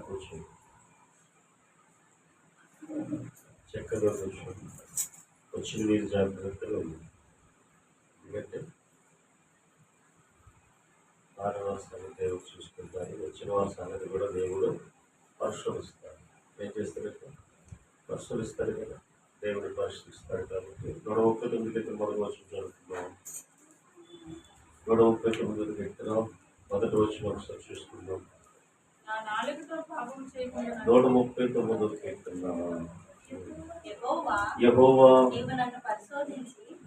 కూర్చోండి, చక్కగా కూర్చోండి. వచ్చిన మీరు జాగ్రత్తగా ఉంది. ఎందుకంటే వారి వారి సంగతి దేవుడు చూసుకుంటారు, వచ్చిన వారి సంగతి కూడా దేవుడు పరిశోధిస్తాడు. ఏం చేస్తారంటే పరిశోధిస్తాడు కదా, దేవుడు పరిశీలిస్తాడు. కాబట్టి 139 మొదటి వచ్చిన జరుగుతున్నాం. 139 వ్యక్తిలో మొదటి వచ్చిన ఒకసారి చూసుకుందాం. 139 కీర్తన. యెహోవా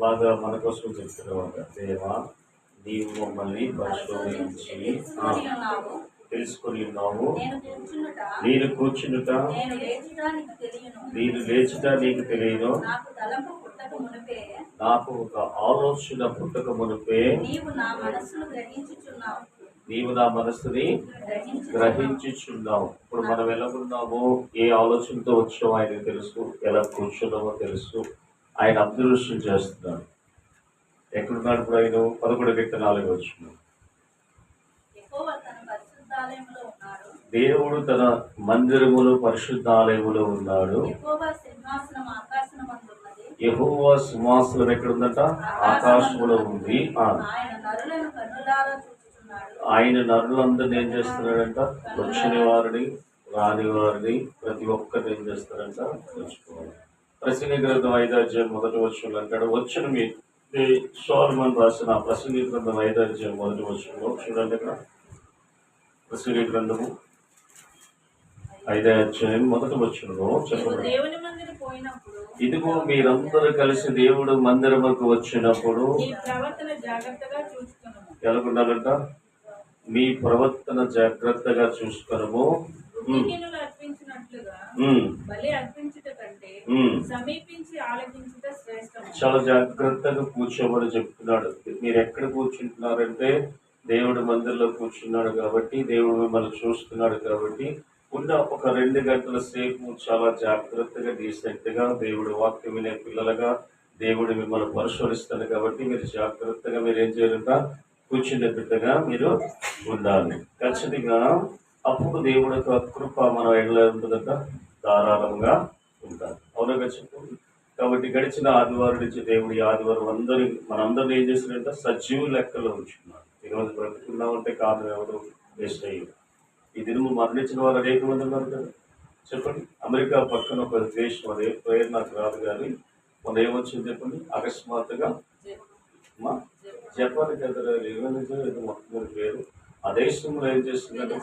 బాగా మన కోసం చెప్తున్నాడు. దేవా, నీవు మమ్మల్ని పరిశోధించి తెలుసుకొని ఉన్నావు. నేను కూర్చునుట నేను లేచుట నీకు తెలియను. నాకు ఒక ఆలోచన పుట్టక మునిపే నీవు నా మనస్సుని గ్రహించుచున్నావు. ఇప్పుడు మనం ఎలా ఉన్నామో, ఏ ఆలోచనతో వచ్చామో ఆయనకు తెలుసు, ఎలా కూర్చున్నామో తెలుసు. ఆయన అబ్జర్వేషన్ చేస్తున్నాడు. ఎక్కడున్నాడు ఇప్పుడు ఆయన? 11:4 వచ్చిన దేవుడు తన మందిరములో పరిశుద్ధాలయములో ఉన్నాడు. యెహోవా సింహాసనం ఎక్కడుందట? ఆకాశములో ఉంది. ఆయన నరులందరినీ ఏం చేస్తున్నాడంట? వచ్చిన వారిని రాని వారిని ప్రతి ఒక్కరిని ఏం చేస్తారంట? తెలుసుకోవాలి. ప్రసంగి గ్రంథం 5వ అధ్యాయం 1వ వచనంలో అంటాడు, వచ్చిన మీ సొలొమోను రాసిన ప్రసంగి గ్రంథం 5వ అధ్యాయం 1వ వచనంలో చూడండి. ఇక్కడ ప్రసంగి గ్రంథము 5వ అధ్యాయం 1వ వచనంలో చెప్పండి. ఇదిగో మీరందరూ కలిసి దేవుడు మందిరముకు వచ్చినప్పుడు ఎలాగుండాలంట? మీ ప్రవర్తన జాగ్రత్తగా చూసుకొనము. చాలా జాగ్రత్తగా కూర్చోమని చెప్తున్నాడు. మీరు ఎక్కడ కూర్చుంటున్నారంటే దేవుడు మందిరంలో కూర్చున్నాడు కాబట్టి, దేవుడు మిమ్మల్ని చూస్తున్నాడు కాబట్టి, ఉన్న ఒక 2 గంటల సేపు చాలా జాగ్రత్తగా డీసెంట్గా దేవుడు వాక్యం వినే పిల్లలుగా దేవుడు మిమ్మల్ని పరిశోధిస్తాడు కాబట్టి మీరు జాగ్రత్తగా మీరు ఏం చేయాలంట? కూర్చునే బిడ్డగా మీరు ఉండాలి ఖచ్చితంగా. అప్పుడు దేవుడి యొక్క కృప మన ఎడల ఉంటుందంట, ధారాళంగా ఉంటారు. అవునగా చెప్పండి. కాబట్టి గడిచిన ఆదివారం నుంచి దేవుడు ఈ ఆదివారం మనందరినీ ఏం చేస్తున్నాడంట? సజీవ లెక్కలో ఉంచుకున్నాడు. ఈరోజు బ్రతుకున్నామంటే కారణం ఎవరు? వేస్ట్ అయ్యారు. ఈ దినము మరణించిన వారు అనేక మంది ఉన్నారు కదా. చెప్పండి. అమెరికా పక్కన ఒక దేశం, అదే పేరు నాకు రాదు కానీ మొన్న ఏమొచ్చింది చెప్పండి? అకస్మాత్తుగా జపాన్ కదా ఏదో మొత్తం పేరు. ఆ దేశంలో ఏం చేస్తుందంటే